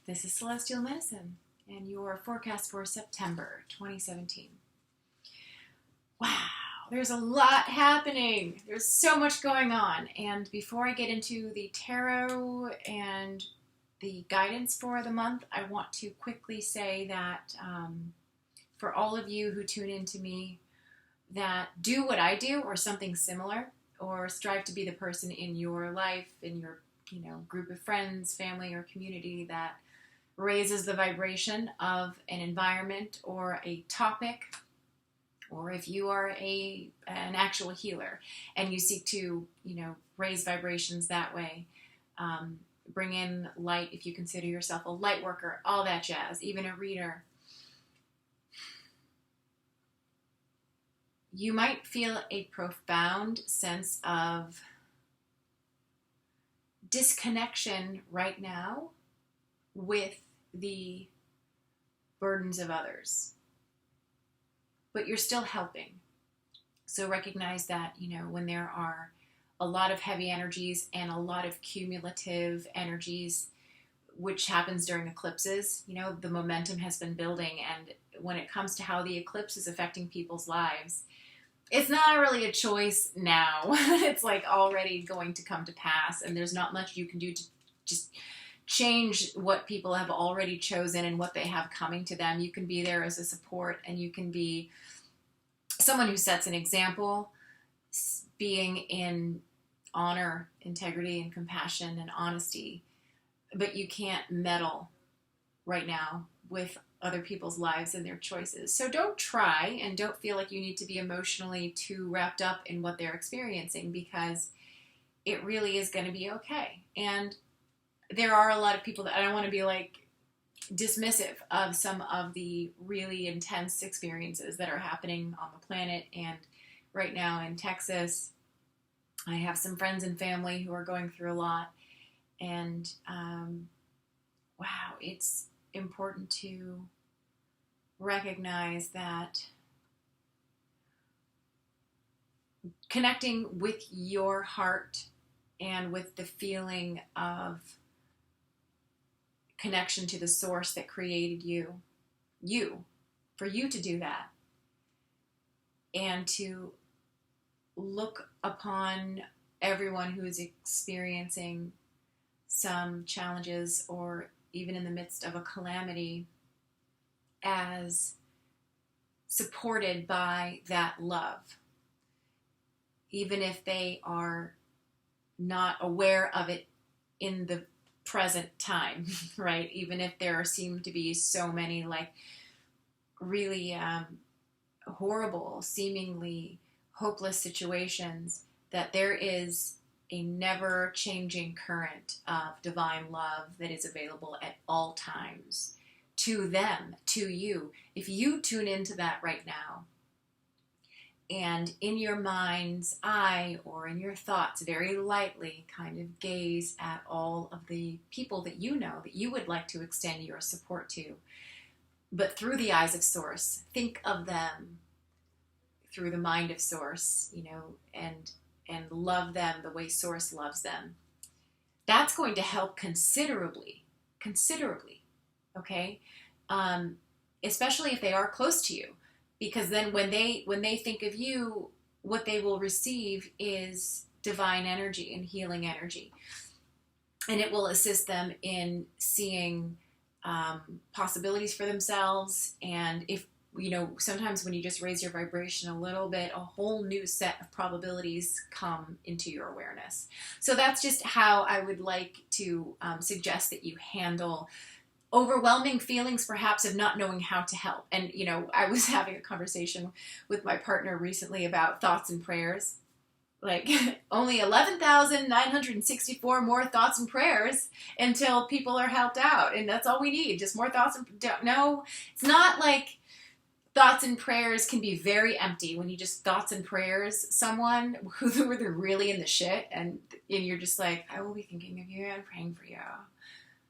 This is Celestial Medicine and your forecast for September 2017. Wow, there's a lot happening. There's so much going on. And before I get into the tarot and the guidance for the month, I want to quickly say that for all of you who tune into me that do what I do or something similar, or strive to be the person in your life, in your group of friends, family, or community that raises the vibration of an environment or a topic, or if you are an actual healer and you seek to raise vibrations that way, bring in light if you consider yourself a light worker, all that jazz, even a reader. You might feel a profound sense of disconnection right now with the burdens of others, but you're still helping. So recognize that, when there are a lot of heavy energies and a lot of cumulative energies, which happens during eclipses, the momentum has been building. And when it comes to how the eclipse is affecting people's lives, it's not really a choice now. It's like already going to come to pass, and there's not much you can do to just change what people have already chosen and what they have coming to them. You can be there as a support, and you can be someone who sets an example, being in honor, integrity, and compassion and honesty. But you can't meddle right now with other people's lives and their choices. So don't try, and don't feel like you need to be emotionally too wrapped up in what they're experiencing, because it really is going to be okay. And there are a lot of people that I don't want to be dismissive of some of the really intense experiences that are happening on the planet. And right now in Texas, I have some friends and family who are going through a lot. And wow, it's important to recognize that connecting with your heart and with the feeling of connection to the source that created for you to do that, and to look upon everyone who is experiencing some challenges or even in the midst of a calamity as supported by that love, even if they are not aware of it in the present time, right? Even if there seem to be so many really horrible, seemingly hopeless situations, that there is a never-changing current of divine love that is available at all times to them, to you. If you tune into that right now, and in your mind's eye or in your thoughts very lightly kind of gaze at all of the people that you know that you would like to extend your support to, but through the eyes of Source, think of them through the mind of Source, and love them the way Source loves them. That's going to help considerably, okay? Especially if they are close to you. Because then when they think of you, what they will receive is divine energy and healing energy. And it will assist them in seeing possibilities for themselves. And if, sometimes when you just raise your vibration a little bit, a whole new set of probabilities come into your awareness. So that's just how I would like to suggest that you handle overwhelming feelings, perhaps, of not knowing how to help. And, I was having a conversation with my partner recently about thoughts and prayers. Only 11,964 more thoughts and prayers until people are helped out. And that's all we need, just more thoughts. No, it's not like thoughts and prayers can be very empty when you just thoughts and prayers someone who they're really in the shit. And you're just like, I will be thinking of you and praying for you.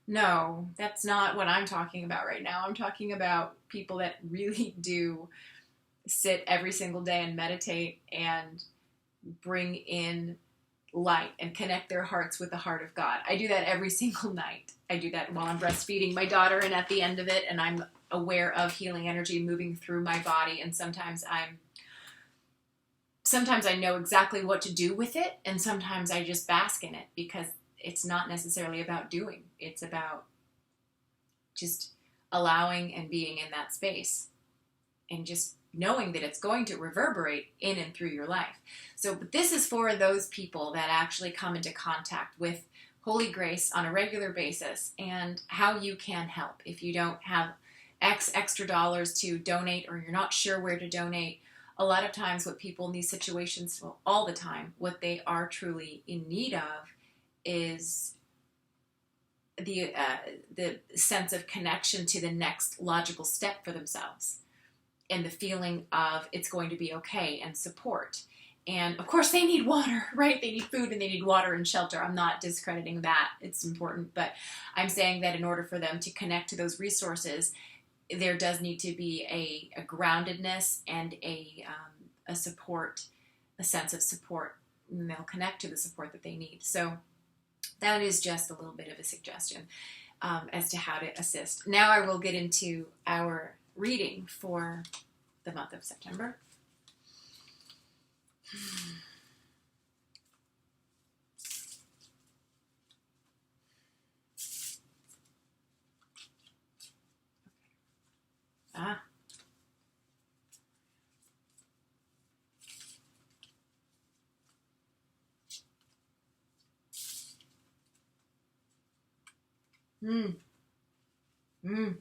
No, that's not what I'm talking about right now. I'm talking about people that really do sit every single day and meditate and bring in light and connect their hearts with the heart of God. I do that every single night. I do that while I'm breastfeeding my daughter, and at the end of it, and I'm aware of healing energy moving through my body, and sometimes I know exactly what to do with it, and sometimes I just bask in it, because it's not necessarily about doing. It's about just allowing and being in that space, and just knowing that it's going to reverberate in and through your life. So this is for those people that actually come into contact with Holy Grace on a regular basis, and how you can help. If you don't have extra dollars to donate, or you're not sure where to donate, a lot of times what people in these situations, well, all the time, what they are truly in need of is the sense of connection to the next logical step for themselves, and the feeling of it's going to be okay, and support. And of course they need water, right? They need food, and they need water and shelter. I'm not discrediting that. It's important. But I'm saying that in order for them to connect to those resources, there does need to be a groundedness and a support, a sense of support. And they'll connect to the support that they need. So that is just a little bit of a suggestion as to how to assist. Now I will get into our reading for the month of September. Ah. Mm. Mm.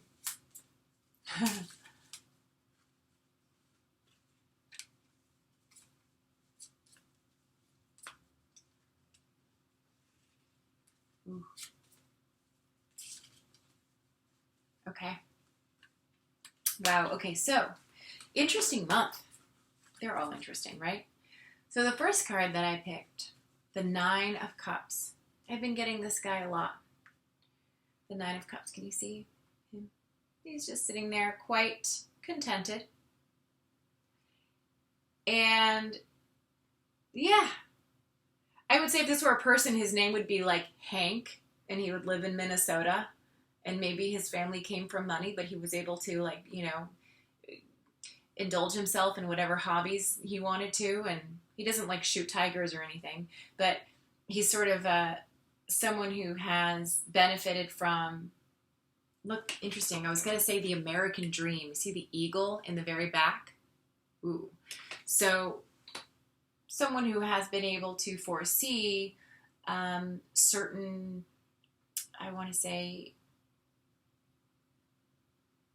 Ooh. Okay. Wow. Okay. So, interesting month. They're all interesting, right? So the first card that I picked, the Nine of Cups. I've been getting this guy a lot. The Nine of Cups. Can you see him? He's just sitting there quite contented. And yeah, I would say if this were a person, his name would be like Hank, and he would live in Minnesota, and maybe his family came from money, but he was able to, like, you know, indulge himself in whatever hobbies he wanted to, and he doesn't like shoot tigers or anything, but he's sort of someone who has benefited from, look, interesting, I was going to say the American dream. You see the eagle in the very back? Ooh. So someone who has been able to foresee certain, I want to say,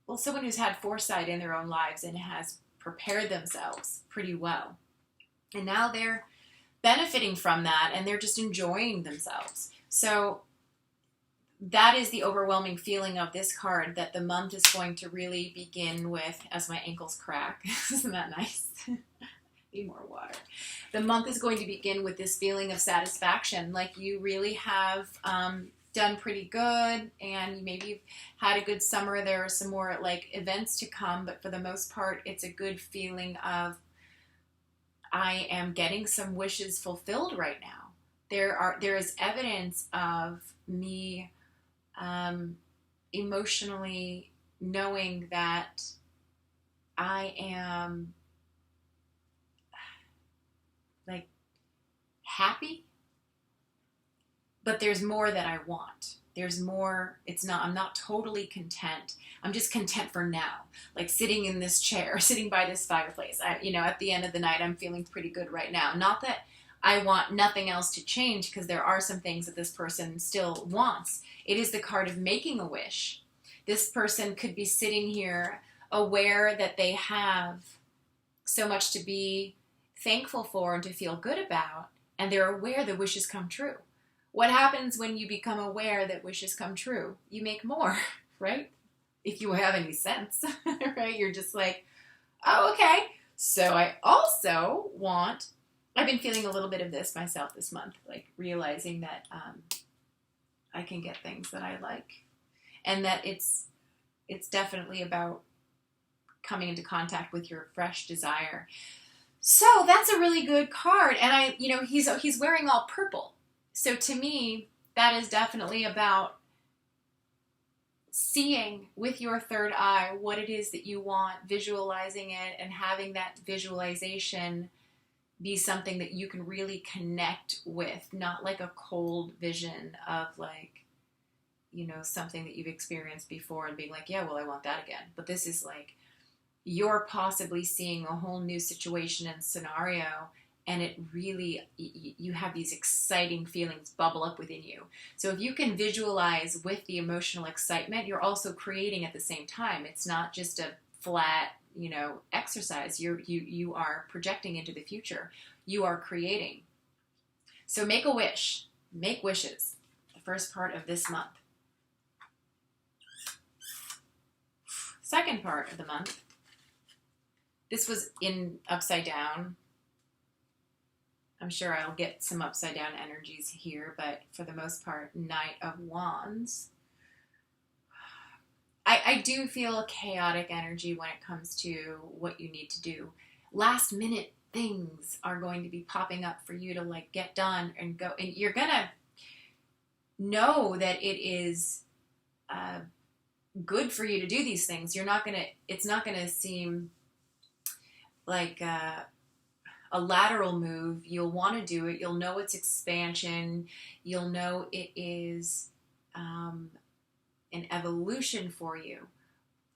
well, someone who's had foresight in their own lives and has prepared themselves pretty well. And now they're benefiting from that, and they're just enjoying themselves. So that is the overwhelming feeling of this card, that the month is going to really begin with, as my ankles crack, isn't that nice? Need more water. The month is going to begin with this feeling of satisfaction, like you really have done pretty good, and maybe you've had a good summer. There are some more like events to come, but for the most part, it's a good feeling of, I am getting some wishes fulfilled right now. There is evidence of me emotionally knowing that I am like happy, but there's more that I want. There's more. I'm not totally content. I'm just content for now. Like sitting in this chair, sitting by this fireplace. At the end of the night, I'm feeling pretty good right now. Not that I want nothing else to change, because there are some things that this person still wants. It is the card of making a wish. This person could be sitting here aware that they have so much to be thankful for and to feel good about, and they're aware the wishes come true. What happens when you become aware that wishes come true? You make more, right? If you have any sense, right? You're just like, oh, okay. So I also I've been feeling a little bit of this myself this month, like realizing that I can get things that I like, and that it's definitely about coming into contact with your fresh desire. So that's a really good card. And he's wearing all purple. So to me, that is definitely about seeing with your third eye what it is that you want, visualizing it, and having that visualization be something that you can really connect with, not like a cold vision of like, you know, something that you've experienced before and being like, yeah, well, I want that again. But this is like, you're possibly seeing a whole new situation and scenario, and it really, you have these exciting feelings bubble up within you. So if you can visualize with the emotional excitement, you're also creating at the same time. It's not just a flat, you know, exercise. You are projecting into the future. You are creating. So make a wish. Make wishes. The first part of this month. Second part of the month. This was in upside down. I'm sure I'll get some upside down energies here, but for the most part, Knight of Wands. I do feel a chaotic energy when it comes to what you need to do. Last minute things are going to be popping up for you to like get done and go. And you're going to know that it is good for you to do these things. It's not going to seem like a lateral move. You'll want to do it. You'll know it's expansion. You'll know it is an evolution for you.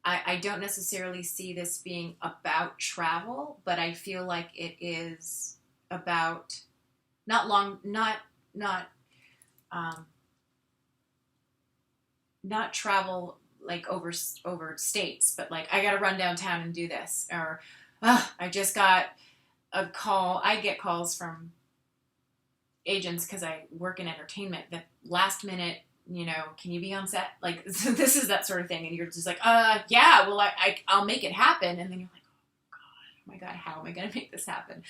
I don't necessarily see this being about travel, but I feel like it is about not travel like over states, but like I got to run downtown and do this, or I just got a call. I get calls from agents because I work in entertainment that last minute, you know, can you be on set? Like, so this is that sort of thing. And you're just like, yeah, well, I'll make it happen. And then you're like, oh my God, how am I going to make this happen?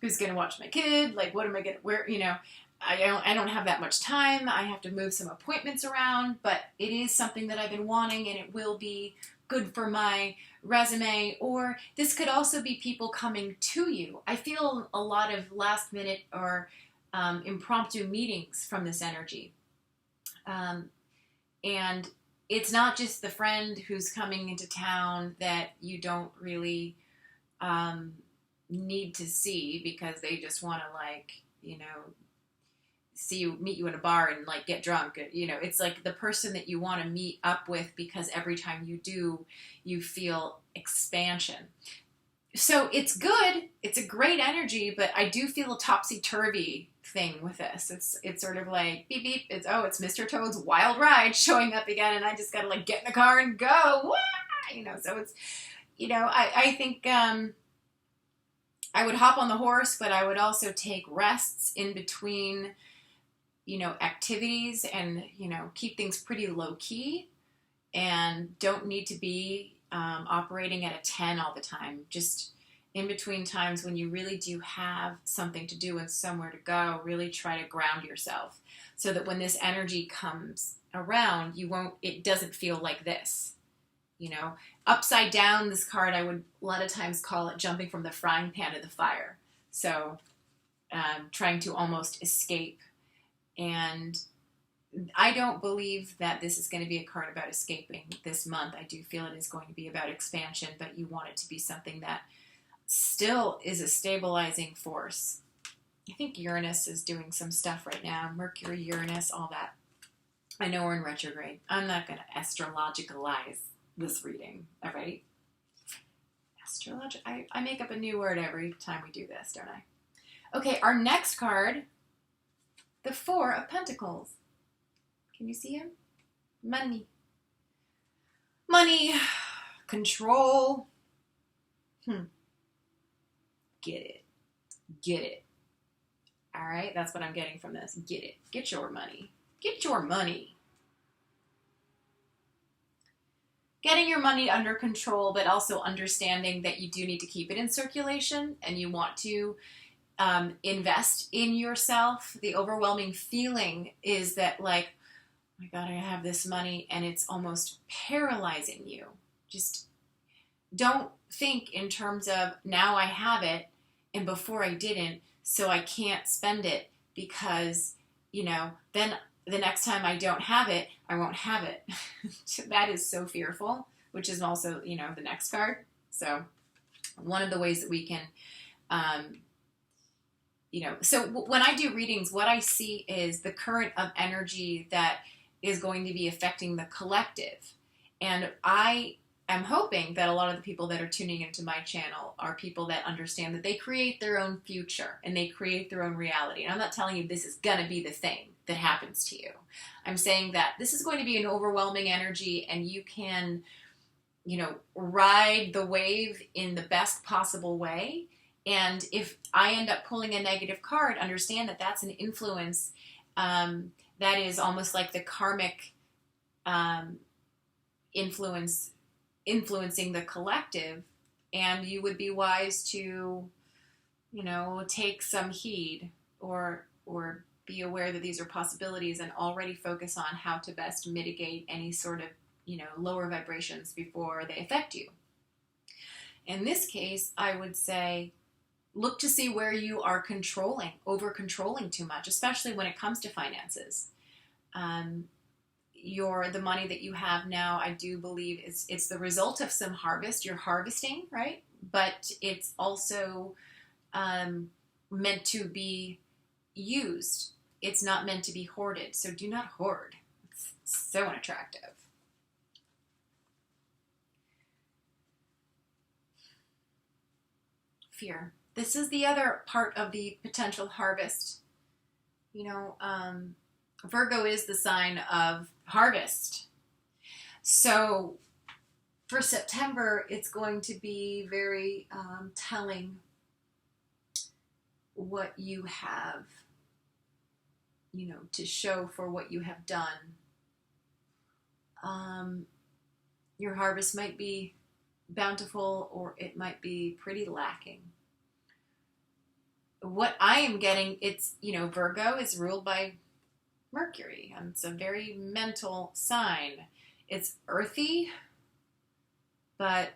Who's going to watch my kid? Like, what am I going to, where, you know, I don't have that much time. I have to move some appointments around, but it is something that I've been wanting, and it will be good for my resume. Or this could also be people coming to you. I feel a lot of last minute or impromptu meetings from this energy. And it's not just the friend who's coming into town that you don't really need to see because they just want to, like, you know, meet you in a bar and like get drunk. You know, it's like the person that you want to meet up with because every time you do, you feel expansion. So it's good. It's a great energy, but I do feel a topsy-turvy thing with this. It's sort of like beep beep. It's Mr. Toad's wild ride showing up again, and I just gotta like get in the car and go. Wah! You know, so it's, you know, I think I would hop on the horse, but I would also take rests in between, you know, activities, and, you know, keep things pretty low key, and don't need to be operating at a 10 all the time. Just in between times when you really do have something to do and somewhere to go, really try to ground yourself so that when this energy comes around, it doesn't feel like this. You know, upside down, this card, I would a lot of times call it jumping from the frying pan to the fire. So trying to almost escape. And I don't believe that this is going to be a card about escaping this month. I do feel it is going to be about expansion, but you want it to be something that still is a stabilizing force. I think Uranus is doing some stuff right now. Mercury, Uranus, all that. I know we're in retrograde. I'm not going to astrologicalize this reading, all right? I make up a new word every time we do this, don't I? Okay, our next card, the Four of Pentacles. Can you see him? Money. Money. Control. Get it. Get it. All right, that's what I'm getting from this. Get it. Get your money. Get your money. Getting your money under control, but also understanding that you do need to keep it in circulation, and you want to invest in yourself. The overwhelming feeling is that, like, oh my God, I have this money, and it's almost paralyzing you. Just don't think in terms of now I have it and before I didn't, so I can't spend it because, you know, then the next time I don't have it, I won't have it. That is so fearful, which is also, you know, the next card. So one of the ways that we can, you know, so when I do readings, what I see is the current of energy that is going to be affecting the collective. And I am hoping that a lot of the people that are tuning into my channel are people that understand that they create their own future and they create their own reality. And I'm not telling you this is going to be the thing that happens to you. I'm saying that this is going to be an overwhelming energy, and you can, you know, ride the wave in the best possible way. And if I end up pulling a negative card, understand that that's an influence that is almost like the karmic influencing the collective, and you would be wise to, you know, take some heed or be aware that these are possibilities and already focus on how to best mitigate any sort of, you know, lower vibrations before they affect you. In this case, I would say look to see where you are over-controlling too much, especially when it comes to finances. The money that you have now, I do believe it's the result of some harvest. You're harvesting, right? But it's also meant to be used. It's not meant to be hoarded. So do not hoard. It's so unattractive. Fear. This is the other part of the potential harvest. You know, Virgo is the sign of harvest. So for September, it's going to be very telling what you have, you know, to show for what you have done. Your harvest might be bountiful, or it might be pretty lacking. What I am getting, it's, you know, Virgo is ruled by Mercury, and it's a very mental sign. It's earthy, but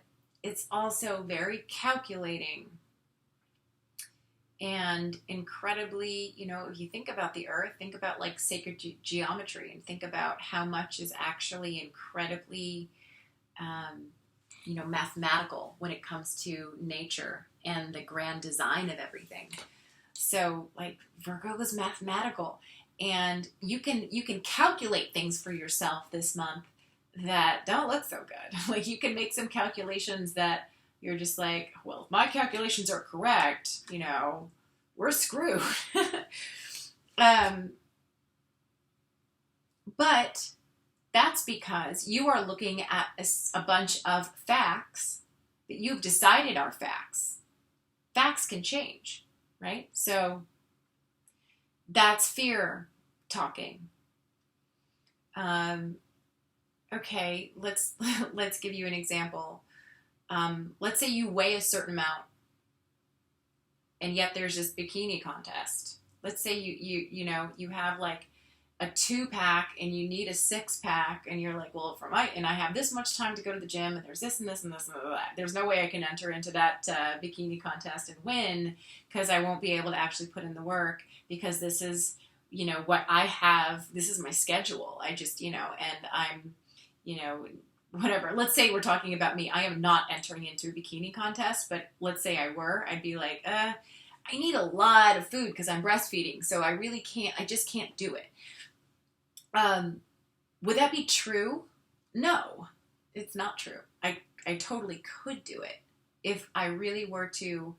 it's also very calculating and incredibly, you know, if you think about the earth, think about like sacred geometry, and think about how much is actually incredibly, you know, mathematical when it comes to nature and the grand design of everything. So like Virgo is mathematical, and you can calculate things for yourself this month that don't look so good. Like you can make some calculations that you're just like, well, if my calculations are correct, you know, we're screwed. But that's because you are looking at a bunch of facts that you've decided are facts. Facts can change, right? So that's fear talking. Okay, let's give you an example. Let's say you weigh a certain amount, and yet there's this bikini contest. Let's say you know you have like a 2-pack and you need a 6-pack, and you're like, well, and I have this much time to go to the gym, and there's this and this and this and that. There's no way I can enter into that bikini contest and win, because I won't be able to actually put in the work, because this is, you know, what I have. This is my schedule. I just, you know, and I'm, you know, whatever. Let's say we're talking about me. I am not entering into a bikini contest, but let's say I were. I'd be like, I need a lot of food because I'm breastfeeding, so I just can't do it. Would that be true? No, it's not true. I totally could do it if I really were to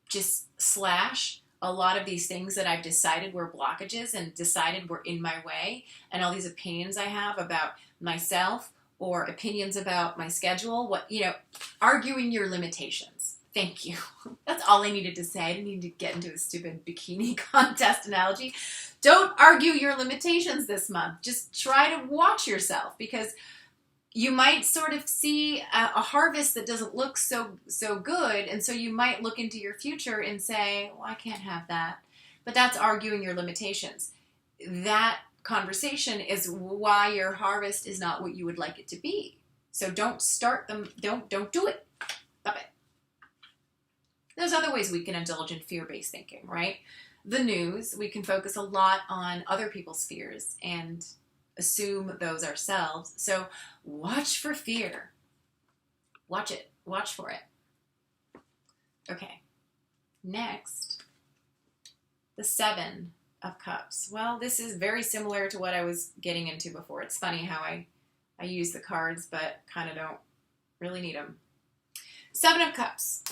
just slash a lot of these things that I've decided were blockages and decided were in my way, and all these opinions I have about myself or opinions about my schedule, arguing your limitations. Thank you. That's all I needed to say. I didn't need to get into a stupid bikini contest analogy. Don't argue your limitations this month. Just try to watch yourself, because you might sort of see a harvest that doesn't look so good, and so you might look into your future and say, well, I can't have that. But that's arguing your limitations. That conversation is why your harvest is not what you would like it to be. So don't start them. Don't do it. Stop it. There's other ways we can indulge in fear-based thinking, right? the news. We can focus a lot on other people's fears and assume those ourselves. So watch for fear. Watch it. Watch for it. Okay. Next, the Seven of Cups. Well, this is very similar to what I was getting into before. It's funny how I use the cards, but kind of don't really need them. Seven of Cups.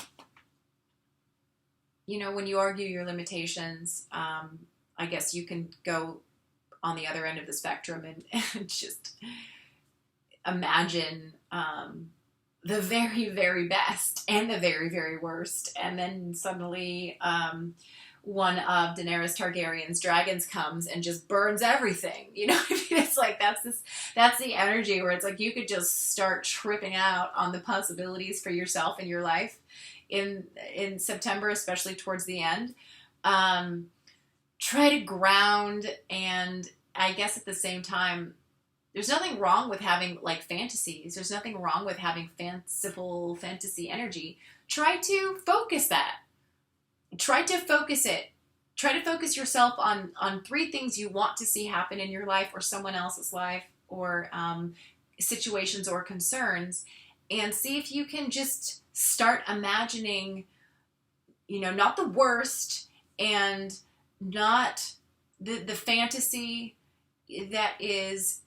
You know, when you argue your limitations, I guess you can go on the other end of the spectrum and just imagine the very, very best and the very, very worst. And then suddenly one of Daenerys Targaryen's dragons comes and just burns everything. You know what I mean? It's like that's the energy where it's like you could just start tripping out on the possibilities for yourself and your life in September, especially towards the end. Try to ground, and I guess at the same time, there's nothing wrong with having like fantasies. There's nothing wrong with having fanciful fantasy energy. Try to focus that. Try to focus it. Try to focus yourself on 3 things you want to see happen in your life or someone else's life, or situations or concerns, and see if you can just start imagining, you know, not the worst and not the fantasy that is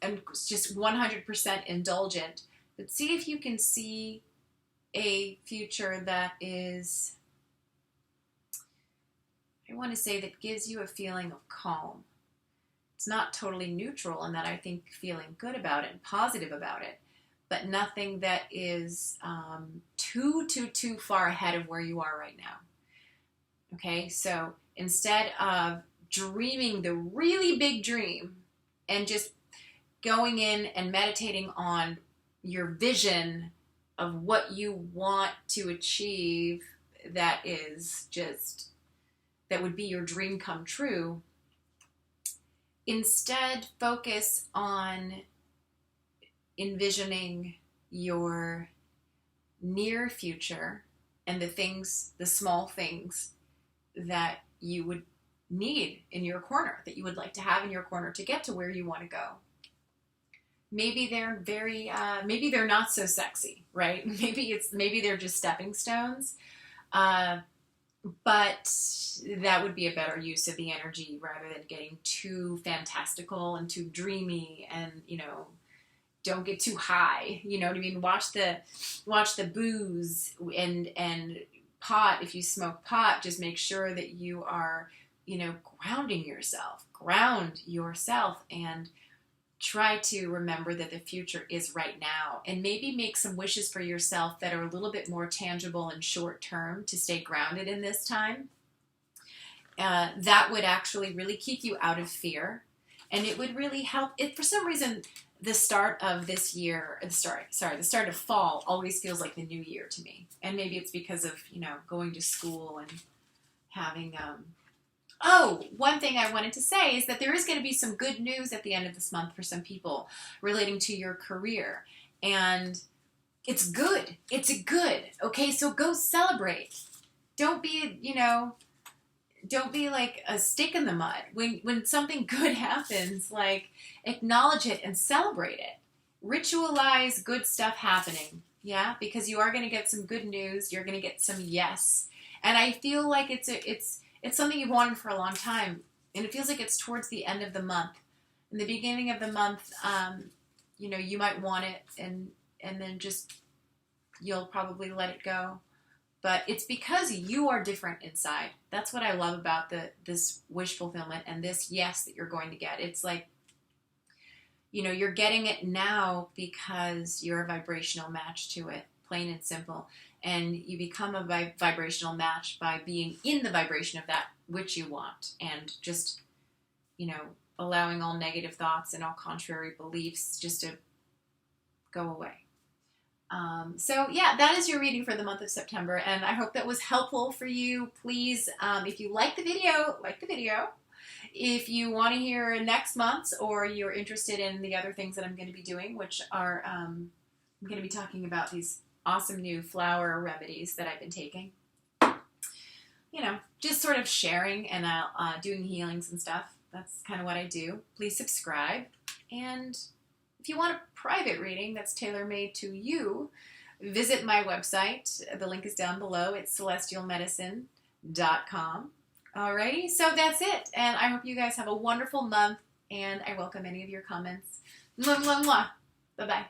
just 100% indulgent, but see if you can see a future that is, I want to say, that gives you a feeling of calm. It's not totally neutral in that I think feeling good about it and positive about it, but nothing that is too far ahead of where you are right now. Okay, so instead of dreaming the really big dream and just going in and meditating on your vision of what you want to achieve, that is just, that would be your dream come true, instead focus on envisioning your near future and the things, the small things that you would need in your corner, that you would like to have in your corner to get to where you want to go. Maybe they're maybe they're not so sexy, right? Maybe they're just stepping stones, but that would be a better use of the energy rather than getting too fantastical and too dreamy, and, you know, don't get too high. You know what I mean? Watch the booze and pot. If you smoke pot, just make sure that you are, you know, ground yourself, and try to remember that the future is right now, and maybe make some wishes for yourself that are a little bit more tangible and short term to stay grounded in this time. That would actually really keep you out of fear, and it would really help. If for some reason the start of this year, the start of fall always feels like the new year to me, and maybe it's because of, you know, going to school and having one thing I wanted to say is that there is going to be some good news at the end of this month for some people relating to your career. And it's good. It's good. Okay, so go celebrate. Don't be, you know, don't be like a stick in the mud. When something good happens, like, acknowledge it and celebrate it. Ritualize good stuff happening. Yeah, because you are going to get some good news. You're going to get some yes. And I feel like it's something you've wanted for a long time, and it feels like it's towards the end of the month. In the beginning of the month, you know, you might want it, and then just, you'll probably let it go. But it's because you are different inside. That's what I love about this wish fulfillment and this yes that you're going to get. It's like, you know, you're getting it now because you're a vibrational match to it, plain and simple. And you become a vibrational match by being in the vibration of that which you want, and just, you know, allowing all negative thoughts and all contrary beliefs just to go away. So yeah, that is your reading for the month of September, and I hope that was helpful for you. Please, if you like the video, like the video. If you want to hear next month's, or you're interested in the other things that I'm going to be doing, which are, I'm going to be talking about these awesome new flower remedies that I've been taking. just sort of sharing and doing healings and stuff. That's kind of what I do. Please subscribe. And if you want a private reading that's tailor-made to you, visit my website. The link is down below. It's celestialmedicine.com. Alrighty, so that's it. And I hope you guys have a wonderful month, and I welcome any of your comments. Mwah, mwah, mwah. Bye-bye.